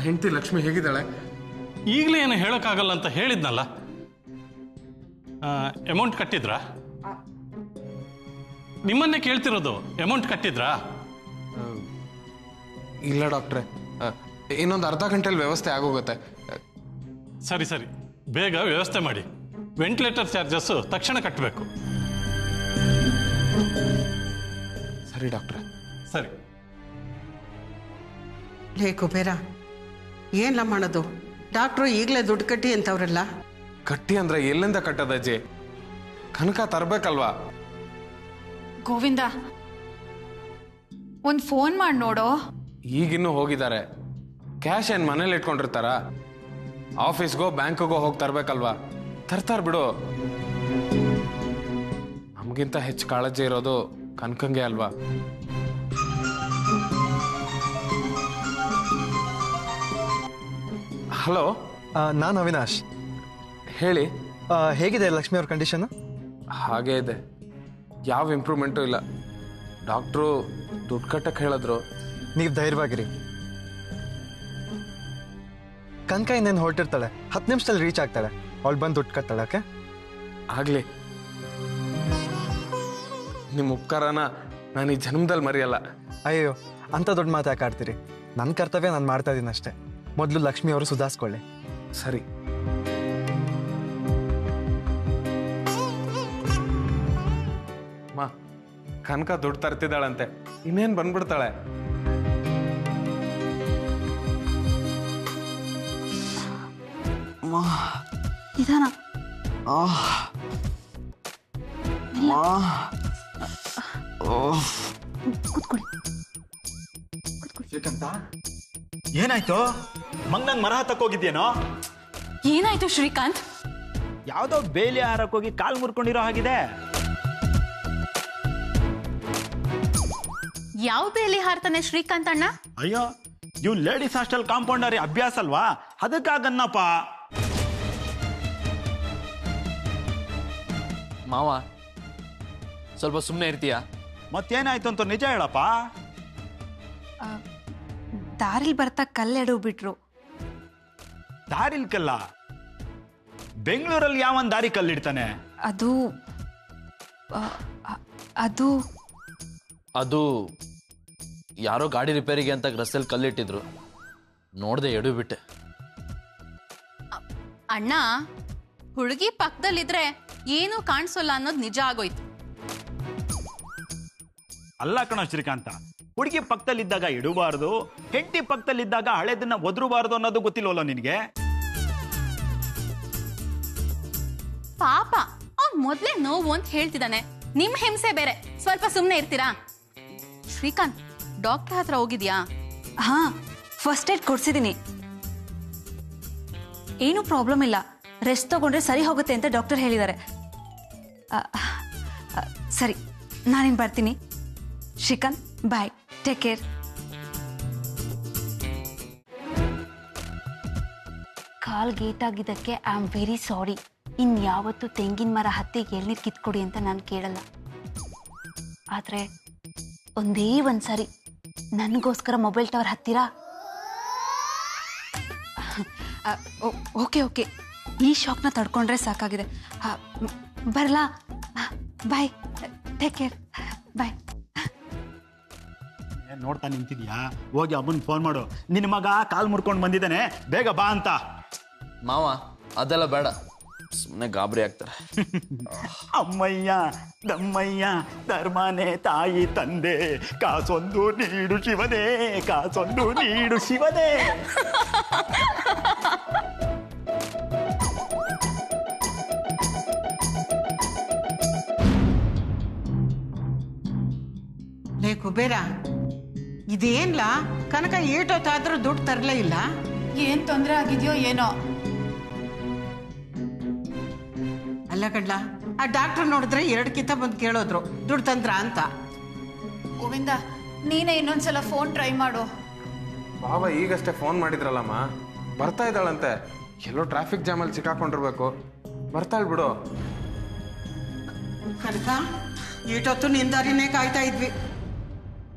ಹೆಂಡತಿ ಲಕ್ಷ್ಮಿ ಹೇಗಿದ್ದಾಳೆ? ಈಗಲೇ ಏನು ಹೇಳೋಕ್ಕಾಗಲ್ಲ ಅಂತ ಹೇಳಿದ್ನಲ್ಲ. ಅಮೌಂಟ್ ಕಟ್ಟಿದ್ರಾ? ನಿಮ್ಮನ್ನೇ ಕೇಳ್ತಿರೋದು. ಅಮೌಂಟ್ ಕಟ್ಟಿದ್ರಾ? ಇಲ್ಲ ಡಾಕ್ಟ್ರೆ, ಇನ್ನೊಂದು ಅರ್ಧ ಗಂಟೆಲಿ ವ್ಯವಸ್ಥೆ ಆಗೋಗುತ್ತೆ. ಸರಿ ಸರಿ, ಬೇಗ ವ್ಯವಸ್ಥೆ ಮಾಡಿ. ವೆಂಟಿಲೇಟರ್ ಚಾರ್ಜಸ್ಸು ತಕ್ಷಣ ಕಟ್ಟಬೇಕು. ಸರಿ ಡಾಕ್ಟ್ರೆ. ಸರಿ. ಲೇ ಕುಬೇರ, ಏನ್ಲ ಮಾಡೋದು? ಡಾಕ್ಟ್ರು ಈಗಲೇ ದುಡ್ಡು ಕಟ್ಟಿ ಅಂತವ್ರಲ್ಲ. ಕಟ್ಟಿ ಅಂದ್ರೆ ಎಲ್ಲಿಂದ ಕಟ್ಟದಜ್ಜಿ? ಕನಕ ತರ್ಬೇಕಲ್ವಾ? ಗೋವಿಂದ, ಒಂದು ಫೋನ್ ಮಾಡಿ ನೋಡೋ. ಈಗಿನ್ನೂ ಹೋಗಿದ್ದಾರೆ. ಕ್ಯಾಶ್ ಏನು ಮನೇಲಿ ಇಟ್ಕೊಂಡಿರ್ತಾರ? ಆಫೀಸ್ಗೋ ಬ್ಯಾಂಕ್ಗೋ ಹೋಗಿ ತರ್ಬೇಕಲ್ವಾ? ತರ್ತಾರ್ ಬಿಡು. ನಮಗಿಂತ ಹೆಚ್ಚು ಕಾಳಜಿ ಇರೋದು ಕನಕಂಗೆ ಅಲ್ವಾ? ಹಲೋ, ನಾನು ಅವಿನಾಶ್. ಹೇಳಿ. ಹೇಗಿದೆ ಲಕ್ಷ್ಮಿ ಅವ್ರ ಕಂಡೀಷನ್? ಹಾಗೇ ಇದೆ, ಯಾವ ಇಂಪ್ರೂವ್ಮೆಂಟು ಇಲ್ಲ. ಡಾಕ್ಟ್ರು ದುಡ್ಡು ಕಟ್ಟಕ್ಕೆ ಹೇಳಿದ್ರು. ನೀವು ಧೈರ್ಯವಾಗಿರಿ. ಕನಕ ಇನ್ನೇನು ಹೊರಟಿರ್ತಾಳೆ, 10 ನಿಮಿಷದಲ್ಲಿ ರೀಚ್ ಆಗ್ತಾಳೆ. ಅವಳು ಬಂದು ದುಡ್ಡು ಕಟ್ತಾಳೆ. ಓಕೆ ಆಗಲಿ. ನಿಮ್ಮ ಉಪಕಾರನ ನಾನು ಈ ಜನ್ಮದಲ್ಲಿ ಮರೆಯಲ್ಲ. ಅಯ್ಯೋ, ಅಂಥ ದೊಡ್ಡ ಮಾತು ಯಾಕೆ ಆಡ್ತೀರಿ? ನನ್ನ ಕರ್ತವ್ಯ ನಾನು ಮಾಡ್ತಾ ಇದ್ದೀನಿ ಅಷ್ಟೇ. ಮೊದಲು ಲಕ್ಷ್ಮಿ ಅವರು ಸುಧಾರಿಸ್ಕೊಳ್ಳಿ. ಸರಿ. ಮಾ, ಕನಕ ದುಡ್ಡು ತರ್ತಿದ್ದಾಳಂತೆ, ಇನ್ನೇನು ಬಂದ್ಬಿಡ್ತಾಳೆ. ನಿಧಾನ. ಕೂತ್ಕೊಳ್ಳಿ. ಶ್ರೀಕಾಂತ, ಏನಾಯ್ತು? ಮಂಗ್ನಂಗ್ ಮರ ಹತ್ತಕ್ ಹೋಗಿದ್ಯೇನೋ? ಏನಾಯ್ತು ಶ್ರೀಕಾಂತ್? ಯಾವ್ದೋ ಬೇಲಿ ಹಾರಕ್ ಹೋಗಿ ಕಾಲ್ ಮುರ್ಕೊಂಡಿರೋ ಹಾಗಿದೆ. ಯಾವ ಬೇಲಿ ಹಾರ್ತಾನೆ ಶ್ರೀಕಾಂತ್ ಅಣ್ಣ? ಅಯ್ಯೋ, ಇವ್ ಲೇಡೀಸ್ ಹಾಸ್ಟೆಲ್ ಕಾಂಪೌಂಡರ್ ಅಭ್ಯಾಸ ಅಲ್ವಾ, ಅದಕ್ಕಾಗನ್ನಪ್ಪ. ಮಾವ, ಸ್ವಲ್ಪ ಸುಮ್ಮನೆ ಇರ್ತೀಯಾ? ಮತ್ತೇನಾಯ್ತು ಅಂತ ನಿಜ ಹೇಳಪ್ಪ. ದಾರಿಲ್ ಬರ್ತಾ ಕಲ್ಲೆಡು ಬಿಟ್ರು. ದಾರಿಲ್ ಕಲ್ಲ? ಬೆಂಗಳೂರಲ್ಲಿ ಯಾವನ್ ದಾರಿ ಕಲ್ಲಿಡ್ತಾನೆ? ಅದು ಅದು ಅದು ಯಾರೋ ಗಾಡಿ ರಿಪೇರಿಗೆ ಅಂತ ರಸ್ತೆಯಲ್ಲಿ ಕಲ್ಲಿಟ್ಟಿದ್ರು, ನೋಡ್ದೆ ಎಡು ಬಿಟ್ಟೆ. ಅಣ್ಣ, ಹುಡುಗಿ ಪಕ್ಕದಲ್ಲಿದ್ರೆ ಏನೂ ಕಾಣಿಸೋಲ್ಲ ಅನ್ನೋದು ನಿಜ ಆಗೋಯ್ತು. ಅಲ್ಲ ಕಣ ಶ್ರೀಕಾಂತ, ಹುಡುಗಿ ಪಕ್ಕದಲ್ಲಿದ್ದಾಗ ಇಡಬಾರ್ದು, ಹೆಂಡತಿ ಪಕ್ಕದಲ್ಲಿದ್ದಾಗ ಹಳೆದನ್ನ ಒದರಬಾರ್ದು ಅನ್ನೋದು ಗೊತ್ತಿಲ್ವಲ್ಲ ನಿನಗೆ? ಪಾಪ, ಅವ್ನ್ ಮೊದ್ಲೇ ನೋವು ಅಂತ ಹೇಳ್ತಿದ್ದಾನೆ. ನಿಮ್ ಹಿಂಸೆ ಬೇರೆ. ಸ್ವಲ್ಪ ಸುಮ್ನೆ ಇರ್ತೀರಾ? ಶ್ರೀಕಾಂತ್, ಡಾಕ್ಟರ್ ಹತ್ರ ಹೋಗಿದ್ಯಾ? ಹಾ, ಫಸ್ಟ್ ಏಡ್ ಕೊಡ್ಸಿದೀನಿ. ಏನು ಪ್ರಾಬ್ಲಮ್ ಇಲ್ಲ, ರೆಸ್ಟ್ ತಗೊಂಡ್ರೆ ಸರಿ ಹೋಗುತ್ತೆ ಅಂತ ಡಾಕ್ಟರ್ ಹೇಳಿದ್ದಾರೆ. ಸರಿ, ನಾನೇನು ಬರ್ತೀನಿ. ಶ್ರೀಕಾಂತ್, ಬಾಯ್, ಟೇಕ್ ಕೇರ್. ಕಾಲ್ ಗೇಟ್ ಆಗಿದ್ದಕ್ಕೆ ಐ ಆಮ್ ವೆರಿ ಸಾರಿ. ಇನ್ಯಾವತ್ತೂ ತೆಂಗಿನ ಮರ ಹತ್ತಿ ಎಳ್ನೀರು ಕಿತ್ಕೊಡಿ ಅಂತ ನಾನು ಕೇಳಲ್ಲ. ಆದರೆ ಒಂದೇ ಒಂದ್ಸರಿ ನನಗೋಸ್ಕರ ಮೊಬೈಲ್ ಟವರ್ ಹತ್ತೀರಾ? ಓಕೆ ಓಕೆ, ಈ ಶಾಕ್ನ ತಡ್ಕೊಂಡ್ರೆ ಸಾಕಾಗಿದೆ. ಬರಲಾ? ಬಾಯ್, ಟೇಕ್ ಕೇರ್, ಬಾಯ್. ನೋಡ್ತಾ ನಿಂತಿದ್ಯಾ? ಹೋಗಿ ಅಮ್ಮನ್ ಫೋನ್ ಮಾಡು, ನಿನ್ನ ಮಗ ಕಾಲ್ ಮುರ್ಕೊಂಡು ಬಂದಿದ್ದಾನೆ, ಬೇಗ ಬಾ ಅಂತ. ಮಾವ, ಅದೆಲ್ಲ ಬೇಡ, ಸುಮ್ಮನೆ ಗಾಬರಿ ಆಗ್ತಾರೆ. ಅಮ್ಮಯ್ಯ ದಮ್ಮಯ್ಯ ಧರ್ಮನೇ ತಾಯಿ ತಂದೆ, ಕಾಸೊಂದು ನೀಡು ಶಿವನೇ, ಕಾಸೊಂದು ನೀಡು ಶಿವನೇ. ಲೇ ಕುಬೇರ, ಇದೇನ್ಲಾ? ಕನಕ ಏಟೊತ್ತಾದ್ರೂ ದುಡ್ಡು ತರಲೇ ಇಲ್ಲ. ಏನ್ ತೊಂದರೆ ಆಗಿದ್ಯೋ ಏನೋ. ಅಲ್ಲ ಕಡ್ಲ, ಆ ಡಾಕ್ಟರ್ ನೋಡಿದ್ರೆ 2 ಕಿಂತ ಬಂದು ಕೇಳೋದ್ರು ದುಡ್ಡು ತಂದ್ರ ಅಂತ. ಗೋವಿಂದ, ನೀನೇ ಇನ್ನೊಂದ್ಸಲ ಫೋನ್ ಟ್ರೈ ಮಾಡು. ಬಾಬಾ ಈಗಷ್ಟೇ ಫೋನ್ ಮಾಡಿದ್ರಲ್ಲಮ್ಮ, ಬರ್ತಾ ಇದ್ದಾಳಂತೆ. ಎಲ್ಲೋ ಟ್ರಾಫಿಕ್ ಜಾಮಲ್ಲಿ ಸಿಕ್ಕಾಕೊಂಡಿರ್ಬೇಕು, ಬರ್ತಾಳ್ ಬಿಡು. ಕನಕ, ಏಟೊತ್ತು ನಿಂದಾರಿನೇ ಕಾಯ್ತಾ ಇದ್ವಿ.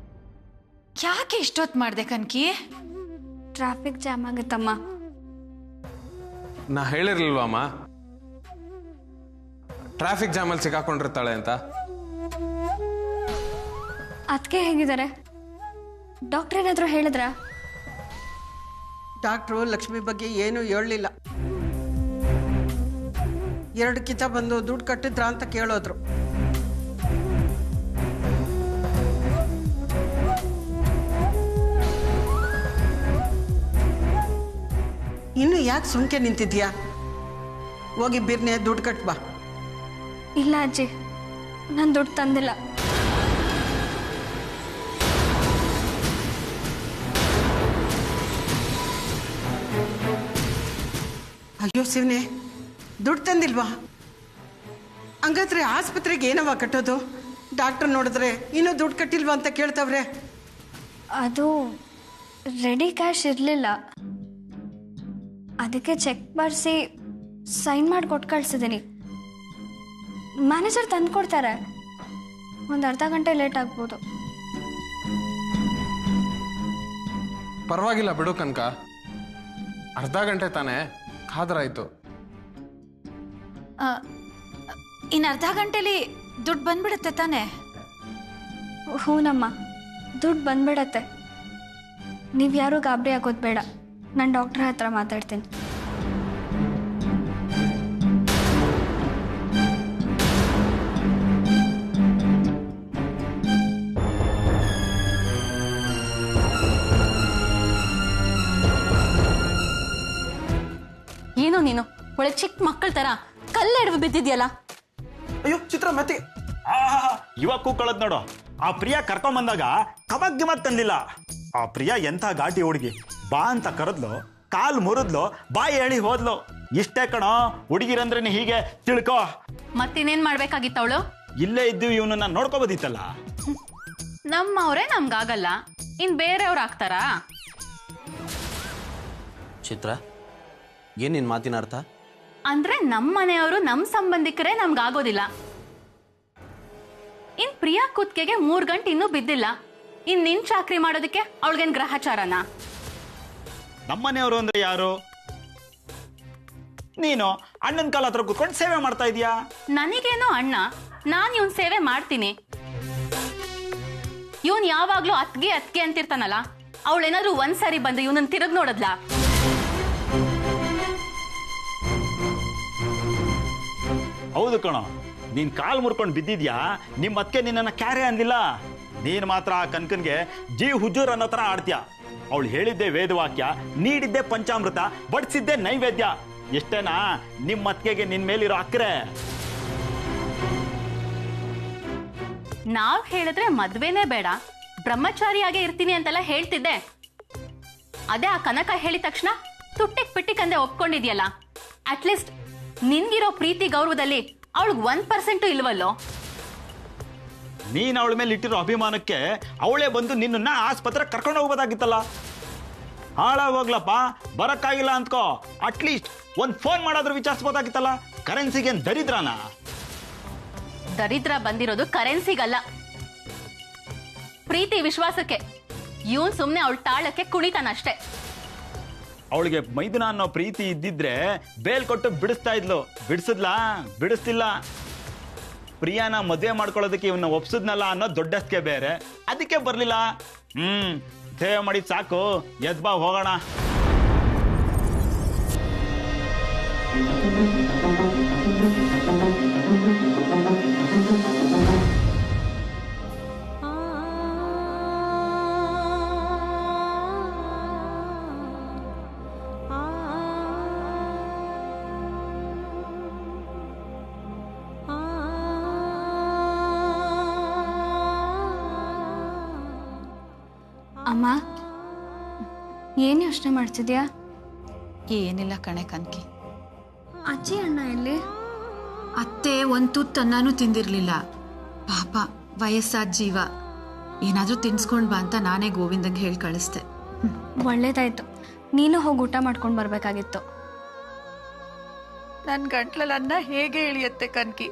ಯಾಕೆ ಇಷ್ಟೊತ್ತು ಮಾಡ್ದೆ ಕನ್ಕಿ? Traffic jam ಆಗುತ್ತಮ್ಮ. ನಾ ಹೇಳಿರ್ಲಿಲ್ವಮ್ಮ ಟ್ರಾಫಿಕ್ ಜಾಮಲ್ಲಿ ಸಿಕ್ಕಾಕೊಂಡಿರ್ತಾಳೆ ಅಂತ. ಅದಕ್ಕೆ ಹೇಗಿದ್ದಾರೆ? ಡಾಕ್ಟರ್ ಏನಾದರೂ ಹೇಳಿದ್ರಾ? ಡಾಕ್ಟ್ರು ಲಕ್ಷ್ಮಿ ಬಗ್ಗೆ ಏನೂ ಹೇಳಲಿಲ್ಲ. 2 ಕಿತ ಬಂದು ದುಡ್ಡು ಕಟ್ಟಿದ್ರ ಅಂತ ಕೇಳೋದ್ರು. ಇನ್ನು ಯಾಕೆ ಸುಮ್ಕೆ ನಿಂತಿದ್ಯಾ? ಹೋಗಿ ಬಿರ್ನೆ ದುಡ್ಡು ಕಟ್ಬಾ. ಇಲ್ಲ ಅಜ್ಜಿ, ನಾನು ದುಡ್ಡು ತಂದಿಲ್ಲ. ಅಯ್ಯೋ ಶಿವನೇ, ದುಡ್ಡು ತಂದಿಲ್ವಾ? ಹಂಗಾದ್ರೆ ಆಸ್ಪತ್ರೆಗೆ ಏನವ ಕಟ್ಟೋದು? ಡಾಕ್ಟರ್ ನೋಡಿದ್ರೆ ಇನ್ನೂ ದುಡ್ಡು ಕಟ್ಟಿಲ್ವಾ ಅಂತ ಕೇಳ್ತಾವ್ರೆ. ಅದು ರೆಡಿ ಕ್ಯಾಶ್ ಇರಲಿಲ್ಲ, ಅದಕ್ಕೆ ಚೆಕ್ ಮಾಡಿಸಿ ಸೈನ್ ಮಾಡಿ ಕೊಟ್ಟು ಕಳ್ಸಿದ್ದೀನಿ. ಮ್ಯಾನೇಜರ್ ತಂದು ಕೊಡ್ತಾರೆ. ಒಂದು ಅರ್ಧ ಗಂಟೆ ಲೇಟ್ ಆಗ್ಬೋದು. ಪರವಾಗಿಲ್ಲ ಬಿಡು ಕನಕ, ಅರ್ಧ ಗಂಟೆ ತಾನೇ ಕಾದ್ರಾಯ್ತು. ಇನ್ನು ಅರ್ಧ ಗಂಟೆಲಿ ದುಡ್ಡು ಬಂದ್ಬಿಡುತ್ತೆ ತಾನೇ? ಹೂನಮ್ಮ, ದುಡ್ಡು ಬಂದ್ಬಿಡತ್ತೆ. ನೀವು ಯಾರೂ ಗಾಬರಿ ಆಗೋದು ಬೇಡ. ನಾನು ಡಾಕ್ಟ್ರ್ ಹತ್ರ ಮಾತಾಡ್ತೀನಿ. ಏನೋ ನೀನು ಒಳ್ಳೆ ಚಿಕ್ಕ ಮಕ್ಕಳ ತರ ಕಲ್ಲೆಡವು ಬಿದ್ದಿದ್ಯಲ್ಲ. ಅಯ್ಯೋ ಚಿತ್ರ ಮತ್ತೆ ಇವಾಗ ಕೂಕೊಳ್ಳೋದು ನೋಡು. ಆ ಪ್ರಿಯಾ ಕರ್ಕೊಂಬಂದಾಗ ಕಬಾಗ್ ಗಿಮಾಗ್ ತಂದಿಲ್ಲ. ಆ ಪ್ರಿಯಾ ಎಂಥ ಘಾಟಿ ಹುಡುಗಿ. ಬಾ ಅಂತ ಕರೆದ್ಲು, ಕಾಲ್ ಮುರಿದ್ಲು, ಬಾಯಿ ಹೇಳಿ ಹೋದ್ಲು. ಇಷ್ಟೇ ಕಣೋ ಹುಡುಗಿರಂದ್ರೆ ಹೀಗೆ ತಿಳ್ಕೋ. ಮತ್ತಿನ್ನೇನ್ ಮಾಡ್ಬೇಕಾಗಿತ್ತ ಅವಳು? ಇಲ್ಲೇ ಇದ್ದು ಇವನನ್ನ ನೋಡ್ಕೋಬೋದಿತ್ತಲ್ಲ. ನಮ್ಮವ್ರೆ ನಮ್ಗಾಗಲ್ಲ, ಇನ್ ಬೇರೆಯವ್ರು ಆಗ್ತಾರಾ? ಚಿತ್ರ, ಏನ್ ನಿನ್ ಮಾತಿನ ಅರ್ಥ? ಅಂದ್ರೆ ನಮ್ಮ ಮನೆಯವರು ನಮ್ಮ ಸಂಬಂಧಿಕರೇ ನಮ್ಗಾಗೋದಿಲ್ಲ. ಇನ್ ಪ್ರಿಯಾ ಕುತ್ಕೆಗೆ 3 ಗಂಟೆ ಇನ್ನೂ ಬಿದ್ದಿಲ್ಲ. ಇನ್ ನಿನ್ ಚಾಕ್ರಿ ಮಾಡೋದಕ್ಕೆ ಅವಳಿಗೇನ್ ಗ್ರಹಚಾರನ? ನಮ್ಮನೆಯವರು ಅಂದ್ರೆ ಯಾರು? ನೀನು ಅಣ್ಣನ ಕಾಲ ಹತ್ರ ಕೂತ್ಕೊಂಡು ಸೇವೆ ಮಾಡ್ತಾ ಇದೀಯಾ. ನನಗೇನೋ ಅಣ್ಣ, ನಾನ್ ಇವನ್ ಸೇವೆ ಮಾಡ್ತೀನಿ. ಇವನ್ ಯಾವಾಗ್ಲೂ ಅತ್ಗೆ ಅತ್ಗೆ ಅಂತಿರ್ತಾನಲ್ಲ, ಅವಳೇನಾದ್ರೂ ಒಂದ್ಸರಿ ಬಂದು ಇವನನ್ನ ತಿರುಗ್ ನೋಡದ್ಲಾ? ಹೌದು ಕಣೋ, ನೀನ್ ಕಾಲ್ ಮುರ್ಕೊಂಡು ಬಿದ್ದಿದ್ಯಾ, ನಿಮ್ಮ ಅತ್ತೆ ನಿನ್ನನ್ನ ಕ್ಯಾರೆ ಅಂದಿಲ್ಲ. ನೀನ್ ಮಾತ್ರ ಆ ಕನ್ಕನ್ಗೆ ಜೀ ಹುಜೂರ್ ಅನ್ನೋ ತರ ಆಡ್ತೀಯ. ಅವಳು ಹೇಳಿದ್ದೆ ವೇದವಾಕ್ಯ, ನೀಡಿದ್ದೆ ಪಂಚಾಮೃತ, ಬಡಿಸಿದ್ದೆ ನೈವೇದ್ಯ. ಎಷ್ಟೇನಾ ನಿಮ್ಮ ಅತ್ತಿಗೆಗೆ ನಿನ್ ಮೇಲಿರೋ ಅಕ್ರೆ? ನಾವ್ ಹೇಳಿದ್ರೆ ಮದ್ವೆನೇ ಬೇಡ, ಬ್ರಹ್ಮಚಾರಿಯಾಗೆ ಇರ್ತೀನಿ ಅಂತೆಲ್ಲ ಹೇಳ್ತಿದ್ದೆ. ಅದೇ ಆ ಕನಕ ಹೇಳಿದ ತಕ್ಷಣ ತುಟ್ಟಿಕ್ ಪಿಟ್ಟಿಕ್ ಒಪ್ಕೊಂಡಿದ್ಯಲ್ಲ. ಅಟ್ಲೀಸ್ಟ್ ನಿನ್ಗಿರೋ ಪ್ರೀತಿ ಗೌರವದಲ್ಲಿ ಅವಳಿಗೆ 1% ಇಲ್ವಲ್ಲೋ? ನೀನ್ ಅವಳ ಮೇಲೆ ಇಟ್ಟಿರೋ ಅಭಿಮಾನಕ್ಕೆ ಅವಳೇ ಬಂದು ನಿನ್ನ ಆಸ್ಪತ್ರೆ ಕರ್ಕೊಂಡು ಹೋಗ್ಬೋದಾಗಿತ್ತಲ್ಲ. ಹಾಳಾಗೋಗ್ಲಪ್ಪ, ಬರಕ್ಕಾಗಿಲ್ಲ ಅಂದ್ಕೋ, ಅಟ್ಲೀಸ್ಟ್ ಒಂದ್ ಫೋನ್ ಮಾಡಾದ್ರೂ ವಿಚಾರಿಸ್ಬೋದಾಗಿತ್ತಲ್ಲ. ಕರೆನ್ಸಿಗೇನ್ ದರಿದ್ರನಾ? ದರಿದ್ರ ಬಂದಿರೋದು ಕರೆನ್ಸಿಗಲ್ಲ, ಪ್ರೀತಿ ವಿಶ್ವಾಸಕ್ಕೆ. ಇವನ್ ಸುಮ್ನೆ ಅವಳ ತಾಳಕ್ಕೆ ಕುಣಿತಾನಷ್ಟೇ. ಅವಳಿಗೆ ಮೈದುನ ಅನ್ನೋ ಪ್ರೀತಿ ಇದ್ದಿದ್ರೆ ಬೇಲ್ ಕೊಟ್ಟು ಬಿಡಿಸ್ತಾ ಇದ್ಲು. ಬಿಡಿಸಿದ್ಲಾ? ಬಿಡಿಸ್ತಿಲ್ಲ. ಪ್ರಿಯಾನ ಮದುವೆ ಮಾಡ್ಕೊಳ್ಳೋದಕ್ಕೆ ಇವನ್ನ ಒಪ್ಸಿದ್ನಲ್ಲ ಅನ್ನೋ ದೊಡ್ಡಸ್ಕೆ ಬೇರೆ, ಅದಕ್ಕೆ ಬರ್ಲಿಲ್ಲ. ಸೇವೆ ಮಾಡಿದ್ ಸಾಕು, ಎದ್ಬಾ ಹೋಗೋಣ. ಅಮ್ಮ, ಏನು ಯೋಚನೆ ಮಾಡ್ತಿದ್ಯಾ? ಏನಿಲ್ಲ ಕಣೆ ಕನ್ಕಿ. ಅಜ್ಜಿ ಅಣ್ಣ ಎಲ್ಲಿ? ಅತ್ತೆ ಒಂದು ತುತ್ತು ಅನ್ನನೂ ತಿಂದಿರ್ಲಿಲ್ಲ. ಪಾಪ ವಯಸ್ಸಾದ ಜೀವ, ಏನಾದರೂ ತಿನ್ಸ್ಕೊಂಡ್ ಬಾ ಅಂತ ನಾನೇ ಗೋವಿಂದಂಗೆ ಹೇಳಿ ಕಳಿಸ್ದೆ. ಒಳ್ಳೇದಾಯ್ತು, ನೀನು ಹೋಗಿ ಊಟ ಮಾಡ್ಕೊಂಡು ಬರ್ಬೇಕಾಗಿತ್ತು. ನನ್ನ ಗಂಟ್ಲಲ್ಲಿ ಅನ್ನ ಹೇಗೆ ಇಳಿಯತ್ತೆ ಕನ್ಕಿ?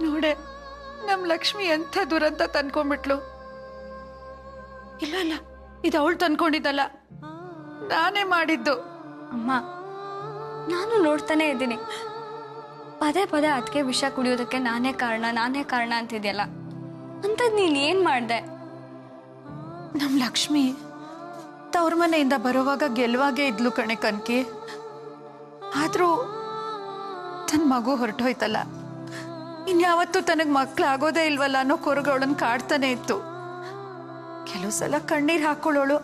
ನೋಡೆ, ನಮ್ಮ ಲಕ್ಷ್ಮಿ ಎಂಥ ದುರಂತ ತಂದ್ಕೊಂಡ್ಬಿಟ್ಲು. ಇಲ್ಲ ಇಲ್ಲ, ಇದು ಅವಳು ತಂದ್ಕೊಂಡಿದ್ದಲ್ಲ, ನಾನೇ ಮಾಡಿದ್ದು. ಅಮ್ಮ, ನಾನು ನೋಡ್ತಾನೆ ಇದ್ದೀನಿ, ಪದೇ ಪದೇ ಅದಕ್ಕೆ ವಿಷ ಕುಡಿಯೋದಕ್ಕೆ ನಾನೇ ಕಾರಣ ಅಂತಿದ್ಯಲ್ಲ. ಅಂಥದ್ದು ನೀನು ಏನು ಮಾಡಿದೆ? ನಮ್ಮ ಲಕ್ಷ್ಮಿ ತವ್ರ ಮನೆಯಿಂದ ಬರುವಾಗ ಗೆಲ್ಲುವಾಗೇ ಇದ್ಲು ಕಣೆ ಕನ್ಕಿ. ಆದರೂ ತನ್ನ ಮಗು ಹೊರಟೋಯ್ತಲ್ಲ, ಇನ್ಯಾವತ್ತೂ ತನಗೆ ಮಕ್ಕಳಾಗೋದೇ ಇಲ್ವಲ್ಲ ಅನ್ನೋ ಕೊರಗು ಅವಳನ್ನು ಕಾಡ್ತಾನೆ ಇತ್ತು. ಕೆಲವು ಸಲ ಕಣ್ಣೀರು ಹಾಕೊಳ್ಳೋಳು,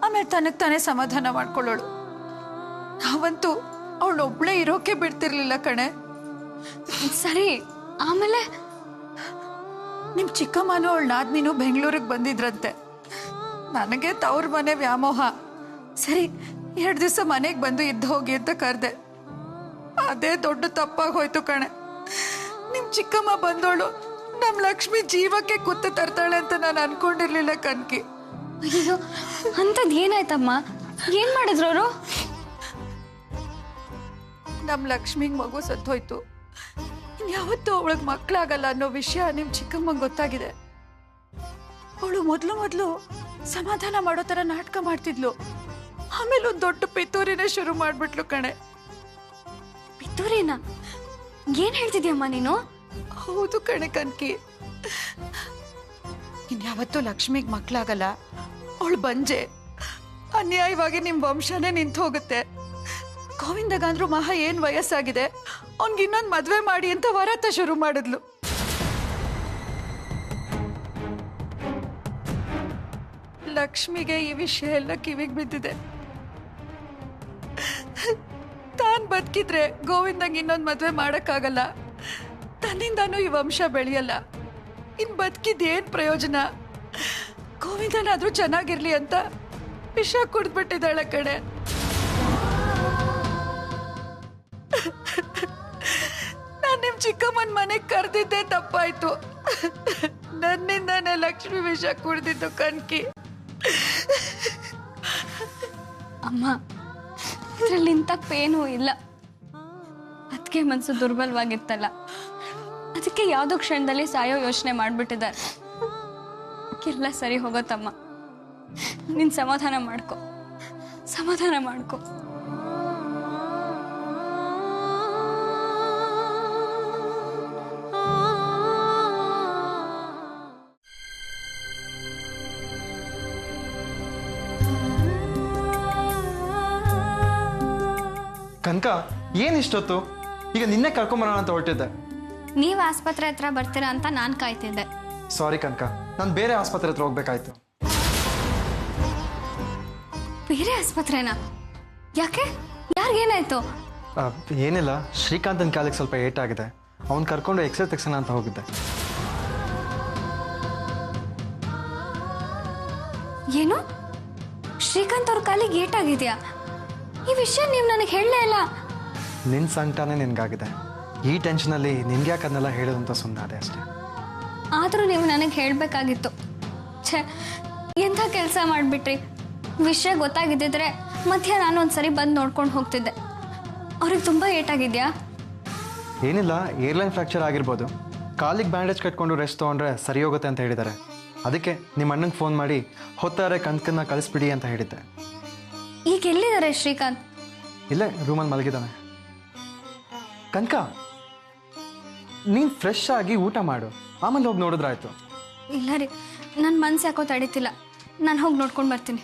ಆಮೇಲೆ ತನಗೆ ತಾನೇ ಸಮಾಧಾನ ಮಾಡ್ಕೊಳ್ಳೋಳು. ನಾವಂತೂ ಅವಳೊಬ್ಳೇ ಇರೋಕೆ ಬಿಡ್ತಿರ್ಲಿಲ್ಲ ಕಣೆ. ಸರಿ, ಆಮೇಲೆ ನಿಮ್ ಚಿಕ್ಕಮ್ಮನೂ ಅವಳ ನಾದ್ನಿನೂ ಬೆಂಗಳೂರಿಗೆ ಬಂದಿದ್ರಂತೆ. ನನಗೆ ತವ್ರ ಮನೆ ವ್ಯಾಮೋಹ. ಸರಿ 2 ದಿವಸ ಮನೆಗೆ ಬಂದು ಇದ್ದು ಹೋಗಿ ಅಂತ ಕರೆದೆ. ಅದೇ ದೊಡ್ಡ ತಪ್ಪಾಗಿ ಹೋಯ್ತು ಕಣೆ. ನಿಮ್ ಚಿಕ್ಕಮ್ಮ ಬಂದೋಳು ನಮ್ ಲಕ್ಷ್ಮಿ ಜೀವಕ್ಕೆ ಕುತ್ತು ತರ್ತಾಳೆ ಅಂತ ನಾನು ಅನ್ಕೊಂಡಿರ್ಲಿಲ್ಲ ಕನ್ಕಿ. ಅಯ್ಯೋ, ಅಂಥದ್ದು ಏನಾಯ್ತಮ್ಮ? ಏನ್ ಮಾಡಿದ್ರು ಅವರು? ನಮ್ ಲಕ್ಷ್ಮಿಗ್ ಮಗು ಸತ್ತೋಯ್ತು. ಇನ್ಯಾವತ್ತೂ ಅವಳಿಗೆ ಮಕ್ಕಳಾಗಲ್ಲ ಅನ್ನೋ ವಿಷಯ ನಿಮ್ ಚಿಕ್ಕಮ್ಮಂಗೆ ಗೊತ್ತಾಗಿದೆ. ಅವಳು ಮೊದಲು ಸಮಾಧಾನ ಮಾಡೋ ತರ ನಾಟಕ ಮಾಡ್ತಿದ್ಲು. ಆಮೇಲೆ ಒಂದು ದೊಡ್ಡ ಪಿತೂರಿನೇ ಶುರು ಮಾಡ್ಬಿಟ್ಲು ಕಣೆ. ಪಿತೂರಿನ? ಏನ್ ಹೇಳ್ತಿದ್ಯಮ್ಮ ನೀನು? ಹೌದು ಕಣೆ ಕನ್ಕಿ. ಇನ್ಯಾವತ್ತೂ ಲಕ್ಷ್ಮಿಗ್ ಮಕ್ಕಳಾಗಲ್ಲ, ಅವಳು ಬಂಜೆ, ಅನ್ಯಾಯವಾಗಿ ನಿಮ್ ವಂಶನೇ ನಿಂತು ಹೋಗುತ್ತೆ. ಗೋವಿಂದಗಂದ್ರು ಮಹಾ ಏನ್ ವಯಸ್ಸಾಗಿದೆ, ಅವ್ನಿಗೆ ಇನ್ನೊಂದು ಮದ್ವೆ ಮಾಡಿ ಅಂತ ವರತ ಶುರು ಮಾಡಿದ್ಲು. ಲಕ್ಷ್ಮಿಗೆ ಈ ವಿಷಯ ಎಲ್ಲ ಕಿವಿಗೆ ಬಿದ್ದಿದೆ. ತಾನ್ ಬದುಕಿದ್ರೆ ಗೋವಿಂದಂಗೆ ಇನ್ನೊಂದು ಮದ್ವೆ ಮಾಡಕ್ಕಾಗಲ್ಲ, ತನ್ನಿಂದಾನು ಈ ವಂಶ ಬೆಳೆಯಲ್ಲ. ಇನ್ ಬದುಕಿದ್ದೇನ್ ಪ್ರಯೋಜನ? ಗೋವಿಂದನಾದ್ರೂ ಚೆನ್ನಾಗಿರ್ಲಿ ಅಂತ ವಿಷ ಕುಡ್ದ್ಬಿಟ್ಟಿದ್ದಾಳೆ ಕಡೆ. ನಾನ್ ನಿಮ್ ಚಿಕ್ಕಮ್ಮನ ಮನೆಗ್ ಕರೆದಿದ್ದೆ ತಪ್ಪಾಯ್ತು. ನನ್ನಿಂದಾನೆ ಲಕ್ಷ್ಮಿ ವಿಷ ಕುಡ್ದಿದ್ದು ಕನ್ಕಿ. ಅಮ್ಮ, ಇದ್ರಲ್ಲಿ ಇಂಥ ಪೇನೂ ಇಲ್ಲ. ಅದಕ್ಕೆ ಮನಸ್ಸು ದುರ್ಬಲವಾಗಿತ್ತಲ್ಲ, ಅದಕ್ಕೆ ಯಾವುದೋ ಕ್ಷಣದಲ್ಲಿ ಸಾಯೋ ಯೋಚನೆ ಮಾಡ್ಬಿಟ್ಟಿದ್ದಾರೆ. ಎಲ್ಲ ಸರಿ ಹೋಗೋತಮ್ಮ, ನೀನ್ ಸಮಾಧಾನ ಮಾಡ್ಕೊ. ಕನಕ, ಏನಿಷ್ಟೊತ್ತು? ಈಗ ನಿನ್ನೆ ಕರ್ಕೊಂಬರೋಣ ಅಂತ ಹೊರಟಿದ್ದೆ. ನೀವು ಆಸ್ಪತ್ರೆ ಹತ್ರ ಬರ್ತೀರಾ ಅಂತ ನಾನು ಕಾಯ್ತಿದ್ದೆ. ಸಾರಿ ಕನಕ, ನಾನು ಬೇರೆ ಆಸ್ಪತ್ರೆ ಹತ್ರ ಹೋಗ್ಬೇಕಾಯ್ತು. ಬೇರೆ ಆಸ್ಪತ್ರೆನಾ? ಯಾಕೆ? ಯಾರಿಗೇನಾಯ್ತು? ಏನಿಲ್ಲ, ಶ್ರೀಕಾಂತನ ಕಾಲಿಗೆ ಸ್ವಲ್ಪ ಏಟಾಗಿದೆ. ಅವ್ನು ಕರ್ಕೊಂಡು ಎಕ್ಸ್ರೇ ತೆಗ್ಸೋಣ ಅಂತ ಹೋಗಿದ್ದೆ. ಏನು? ಶ್ರೀಕಾಂತ್ ಅವ್ರ ಕಾಲಿಗೆ ಏಟಾಗಿದೆಯಾ? ಈ ವಿಷಯ ನೀವು ನನಗೆ ಹೇಳಲೇ ಇಲ್ಲ. ನಿನ್ನ ಸಂಕಟನೇ ನಿನಗಾಗಿದೆ. ಈ ಟೆನ್ಷನಲ್ಲಿ ನಿನ್ಗೆ ಯಾಕೆ ಅದನ್ನೆಲ್ಲ ಹೇಳೋದು ಅಂತ ಸುಮ್ಮನಾದೆ ಅಷ್ಟೇ. ಆದರೂ ನೀವು ನನಗೆ ಹೇಳಬೇಕಾಗಿತ್ತು. ಛೇ, ಎಂಥ ಕೆಲಸ ಮಾಡಿಬಿಟ್ರಿ. ವಿಷಯ ಗೊತ್ತಾಗಿದ್ದಿದ್ರೆ ಮಧ್ಯ ನಾನು ಒಂದ್ಸರಿ ಬಂದು ನೋಡ್ಕೊಂಡು ಹೋಗ್ತಿದ್ದೆ. ಅವ್ರಿಗೆ ತುಂಬ ಏಟಾಗಿದೆಯಾ? ಏನಿಲ್ಲ, ಏರ್ಲೈನ್ ಫ್ರ್ಯಾಕ್ಚರ್ ಆಗಿರ್ಬೋದು. ಕಾಲಿಗೆ ಬ್ಯಾಂಡೇಜ್ ಕಟ್ಕೊಂಡು ರೆಸ್ಟ್ ತೊಗೊಂಡ್ರೆ ಸರಿ ಹೋಗುತ್ತೆ ಅಂತ ಹೇಳಿದ್ದಾರೆ. ಅದಕ್ಕೆ ನಿಮ್ಮ ಅಣ್ಣಂಗೆ ಫೋನ್ ಮಾಡಿ ಹೊತ್ತಾರೆ ಕನಕನ್ನ ಕಳಿಸ್ಬಿಡಿ ಅಂತ ಹೇಳಿದ್ದೆ. ಈಗ ಎಲ್ಲಿದ್ದಾರೆ ಶ್ರೀಕಾಂತ್? ಇಲ್ಲೇ ರೂಮಲ್ಲಿ ಮಲಗಿದ್ದಾನೆ. ಕನಕ, ನೀನು ಫ್ರೆಶ್ ಆಗಿ ಊಟ ಮಾಡು, ಆಮೇಲೆ ಹೋಗಿ ನೋಡಿದ್ರಾಯ್ತು. ಇಲ್ಲ ರೀ, ನನ್ನ ಮನ್ಸು ಯಾಕೋ ತಡೀತಿಲ್ಲ. ನಾನು ಹೋಗಿ ನೋಡ್ಕೊಂಡು ಬರ್ತೀನಿ.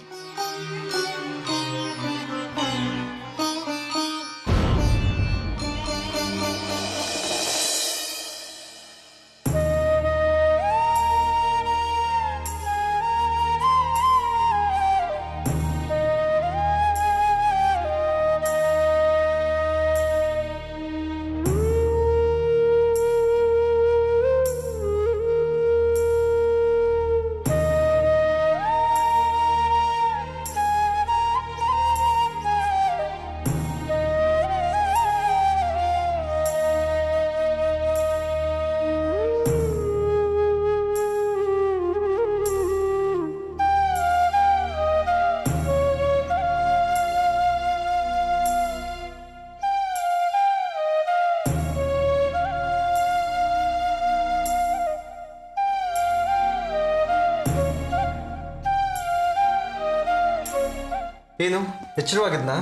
ಏನು ಎಚ್ಚರವಾಗಿದ್ನಾ?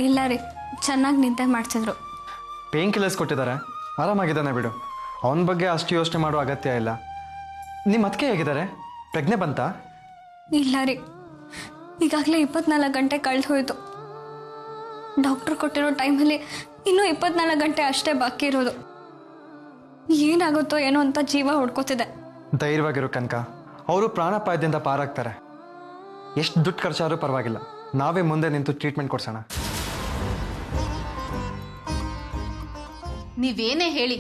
ಇಲ್ಲ ರೀ, ಚೆನ್ನಾಗಿ ನಿದ್ದೆ ಮಾಡ್ತಿದ್ರು. ಪೇನ್ ಕಿಲ್ಲರ್ಸ್ ಕೊಟ್ಟಿದ್ದಾರೆ, ಆರಾಮಾಗಿದ್ದಾನೆ ಬಿಡು. ಅವನ ಬಗ್ಗೆ ಅಷ್ಟು ಯೋಚನೆ ಮಾಡೋ ಅಗತ್ಯ ಇಲ್ಲ. ನಿಮ್ಮ ಅತ್ತಿಗೆ ಹೇಗಿದ್ದಾರೆ? ಪ್ರಜ್ಞೆ ಬಂತಾ? ಇಲ್ಲ ರೀ, ಈಗಾಗಲೇ 24 ಗಂಟೆ ಕಳೆದು ಹೋಯಿತು. ಡಾಕ್ಟ್ರು ಕೊಟ್ಟಿರೋ ಟೈಮಲ್ಲಿ ಇನ್ನೂ 24 ಗಂಟೆ ಅಷ್ಟೇ ಬಾಕಿ ಇರೋದು. ಏನಾಗುತ್ತೋ ಏನೋ ಅಂತ ಜೀವ ಹೊಡ್ಕೋತಿದೆ. ಧೈರ್ಯವಾಗಿರೋ ಕನಕ, ಅವರು ಪ್ರಾಣಾಪಾಯದಿಂದ ಪಾರಾಗ್ತಾರೆ. ಎಷ್ಟು ದುಡ್ಡು ಖರ್ಚಾದ್ರೂ ಪರವಾಗಿಲ್ಲ, ನಾವೇ ಮುಂದೆ ನಿಂತು ಟ್ರೀಟ್ಮೆಂಟ್ ಕೊಡ್ಸೋಣ. ನೀವೇನೇ ಹೇಳಿ,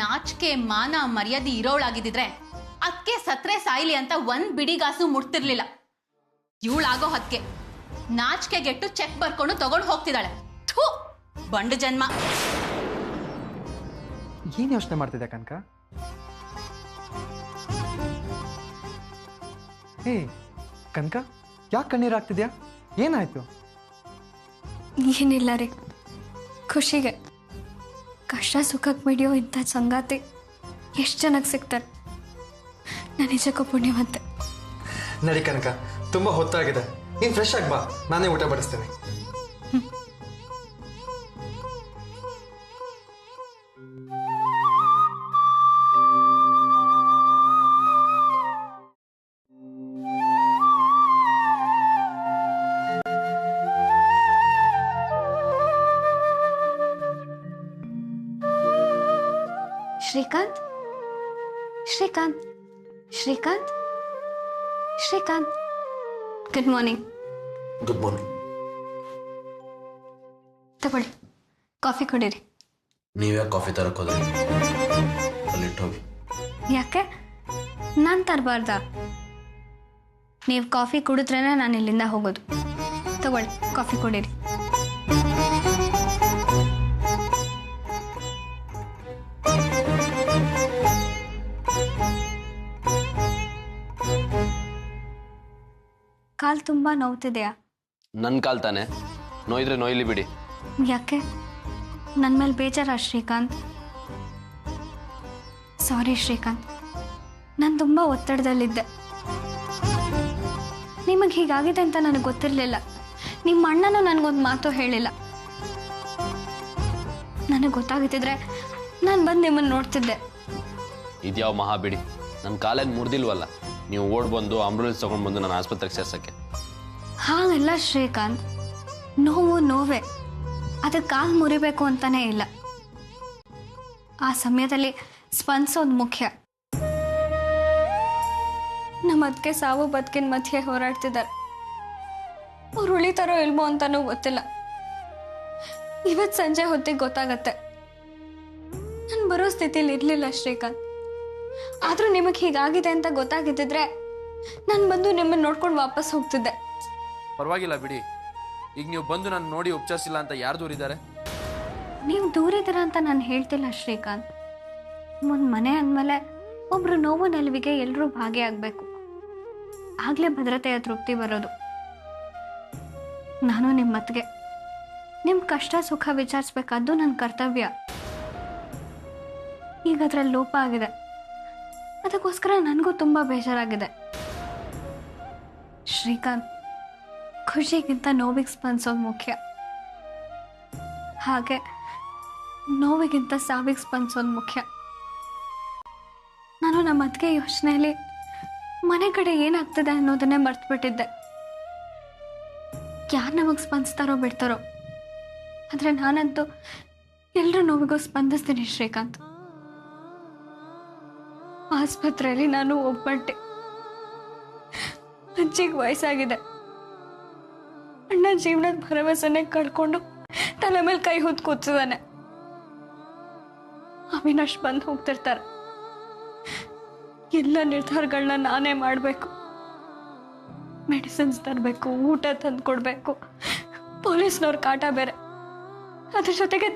ನಾಚಿಕೆ ಮಾನ ಮರ್ಯಾದೆ ಇರೋಳಾಗಿದ್ದಿದ್ರೆ ಅದಕ್ಕೆ ಸತ್ರೆ ಸಾಯ್ಲಿ ಅಂತ ಒಂದ್ ಬಿಡಿಗಾಸು ಮುಟ್ತಿರ್ಲಿಲ್ಲ. ಇವಳಾಗೋ ಹತ್ಕೆ ನಾಚಿಕೆಗೆಟ್ಟು ಚೆಕ್ ಬರ್ಕೊಂಡು ತಗೊಂಡು ಹೋಗ್ತಿದ್ದಾಳೆ. ಥೂ, ಬಂಡು ಜನ್ಮ. ಏನು ಯೋಚನೆ ಮಾಡ್ತಿದ್ದೆ ಕನಕ? ಏ ಕನಕ, ಯಾಕೆ ಕಣ್ಣೀರಾಗ್ತಿದ್ಯಾ? ಏನಾಯ್ತು? ಏನಿಲ್ಲ ರೀ, ಖುಷಿಗೆ. ಕಷ್ಟ ಸುಖಕ್ಕೆ ಮಿಡಿಯೋ ಇಂಥ ಸಂಗಾತಿ ಎಷ್ಟು ಚೆನ್ನಾಗಿ ಸಿಗ್ತಾರೆ. ನಾನು ನಿಜಕ್ಕೂ ಪುಣ್ಯವಂತೆ. ನಡಿ ಕನಕ, ತುಂಬ ಹೊತ್ತಾಗಿದೆ. ನೀನು ಫ್ರೆಶ್ ಆಗಿ ಬಾ, ನಾನೇ ಊಟ ಬಡಿಸ್ತೇನೆ. Srikanth, Srikanth, Srikanth, Srikanth. Good morning. Good morning. ತಗೊಳ್ಳಿ, ಕಾಫಿ ಕುಡೀರಿ. ನೀವೇ ಕಾಫಿ ತರಕ್ಕೆ ಹೋದ್ರಿ? ಅಲ್ಲಿಟ್ಟು ಹೋಗಿ. ಯಾಕೆ ನಾನು ತರಬಾರ್ದಾ? ನೀವು ಕಾಫಿ ಕುಡಿದ್ರೇ ನಾನು ಇಲ್ಲಿಂದ ಹೋಗೋದು. ತಗೊಳ್ಳಿ, ಕಾಫಿ ಕುಡೀರಿ. ಕಾಲು ತುಂಬ ನೋವ್ತಿದೆಯಾ? ನನ್ನ ಕಾಲ್ ತಾನೆ, ನೋಯಿದ್ರೆ ನೋಯ್ಲಿ ಬಿಡಿ. ಯಾಕೆ ನನ್ನ ಮೇಲೆ ಬೇಜಾರಾ ಶ್ರೀಕಾಂತ್? ಸಾರಿ ಶ್ರೀಕಾಂತ್, ನಾನು ತುಂಬ ಒತ್ತಡದಲ್ಲಿದ್ದೆ. ನಿಮಗೆ ಹೀಗಾಗಿದೆ ಅಂತ ನನಗೆ ಗೊತ್ತಿರಲಿಲ್ಲ. ನಿಮ್ಮ ಅಣ್ಣನೂ ನನಗೊಂದು ಮಾತು ಹೇಳಿಲ್ಲ. ನನಗೆ ಗೊತ್ತಾಗುತ್ತಿದ್ರೆ ನಾನು ಬಂದು ನಿಮ್ಮನ್ನು ನೋಡ್ತಿದ್ದೆ. ಇದ್ಯಾವ ಮಹಾ ಬಿಡಿ, ನನ್ನ ಕಾಲೇನು ಮುರಿದಿಲ್ವಲ್ಲ. ನೀವು ಓಡ್ ಬಂದು ಆಂಬುಲೆನ್ಸ್ ತೊಗೊಂಡು ಬಂದು ನಾನು ಆಸ್ಪತ್ರೆಗೆ ಸೇರ್ಸೋಕ್ಕೆ. ಹಾಗಲ್ಲ ಶ್ರೀಕಾಂತ್, ನೋವು ನೋವೇ, ಅದಕ್ಕೆ ಕಾಲು ಮುರಿಬೇಕು ಅಂತಾನೇ ಇಲ್ಲ. ಆ ಸಮಯದಲ್ಲಿ ಸ್ಪಂದಿಸೋದು ಮುಖ್ಯ. ನಮ್ಮ ಅದಕ್ಕೆ ಸಾವು ಬದುಕಿನ ಮಧ್ಯೆ ಹೋರಾಡ್ತಿದ್ದಾರೆ. ಅವ್ರು ಉಳಿತಾರೋ ಇಲ್ವೋ ಅಂತಾನೂ ಗೊತ್ತಿಲ್ಲ. ಇವತ್ತು ಸಂಜೆ ಹೊತ್ತಿಗೆ ಗೊತ್ತಾಗತ್ತೆ. ನಾನು ಬರೋ ಸ್ಥಿತಿಲಿ ಇರಲಿಲ್ಲ ಶ್ರೀಕಾಂತ್. ಆದರೂ ನಿಮಗೆ ಹೀಗಾಗಿದೆ ಅಂತ ಗೊತ್ತಾಗಿದ್ದಿದ್ರೆ ನಾನು ಬಂದು ನಿಮ್ಮನ್ನು ನೋಡ್ಕೊಂಡು ವಾಪಸ್ ಹೋಗ್ತಿದ್ದೆ. ಪರವಾಗಿಲ್ಲ ಬಿಡಿ. ಈಗ ನೀವು ಬಂದು ನಾನು ನೋಡಿ ಉಪಚರಿಸಿಲ್ಲ ಅಂತ ಯಾರು ದೂರಿದ್ದಾರೆ? ನೀವು ದೂರಿದ್ದೀರ ಅಂತ ನಾನು ಹೇಳ್ತಿಲ್ಲ ಶ್ರೀಕಾಂತ್. ಒಂದು ಮನೆ ಅಂದಮೇಲೆ ಒಬ್ರು ನೋವು ನಲಿವಿಗೆ ಎಲ್ಲರೂ ಭಾಗಿಯಾಗಬೇಕು. ಆಗಲೇ ಭದ್ರತೆಯ ತೃಪ್ತಿ ಬರೋದು. ನಾನು ನಿಮ್ಮ ಮತ್ತಿಗೆ ನಿಮ್ಮ ಕಷ್ಟ ಸುಖ ವಿಚಾರಿಸ್ಬೇಕಾದ್ದು ನನ್ನ ಕರ್ತವ್ಯ. ಈಗ ಅದರಲ್ಲಿ ಲೋಪ ಆಗಿದೆ. ಅದಕ್ಕೋಸ್ಕರ ನನಗೂ ತುಂಬ ಬೇಜಾರಾಗಿದೆ ಶ್ರೀಕಾಂತ್. ಖುಷಿಗಿಂತ ನೋವಿಗೆ ಸ್ಪಂದಿಸೋದು ಮುಖ್ಯ. ಹಾಗೆ ನೋವಿಗಿಂತ ಸಾವಿಗೆ ಸ್ಪಂದಿಸೋದು ಮುಖ್ಯ. ನಾನು ನಮ್ಮ ಅತ್ತಿಗೆ ಯೋಚನೆಯಲ್ಲಿ ಮನೆ ಕಡೆ ಏನಾಗ್ತದೆ ಅನ್ನೋದನ್ನೇ ಮರ್ತ್ಬಿಟ್ಟಿದ್ದೆ. ಯಾರು ನಮಗೆ ಸ್ಪಂದಿಸ್ತಾರೋ ಬಿಡ್ತಾರೋ, ಆದರೆ ನಾನಂತೂ ಎಲ್ಲರ ನೋವಿಗೂ ಸ್ಪಂದಿಸ್ತೀನಿ ಶ್ರೀಕಾಂತ್. ಆಸ್ಪತ್ರೆಯಲ್ಲಿ ನಾನು ಒಬ್ಬಂಟೆ. ಅಜ್ಜಿಗೆ ವಯಸ್ಸಾಗಿದೆ. ಅಣ್ಣ ಜೀವನದ ಭರವಸೆನೆ ಕಳ್ಕೊಂಡು ತಲೆ ಮೇಲೆ ಕೈ ಹೊತ್ತು ಕೂತಿದ್ದಾನೆ. ಅವಿನಾಶ್ ಬಂದು ಹೋಗ್ತಿರ್ತಾರೆ. ಎಲ್ಲ ನಿರ್ಧಾರಗಳನ್ನ ನಾನೇ ಮಾಡಬೇಕು. ಮೆಡಿಸಿನ್ಸ್ ತರಬೇಕು, ಊಟ ತಂದು ಕೊಡಬೇಕು, ಪೊಲೀಸ್ನವ್ರ ಕಾಟ ಬೇರೆ. ಅದ್ರ ಜೊತೆಗೆ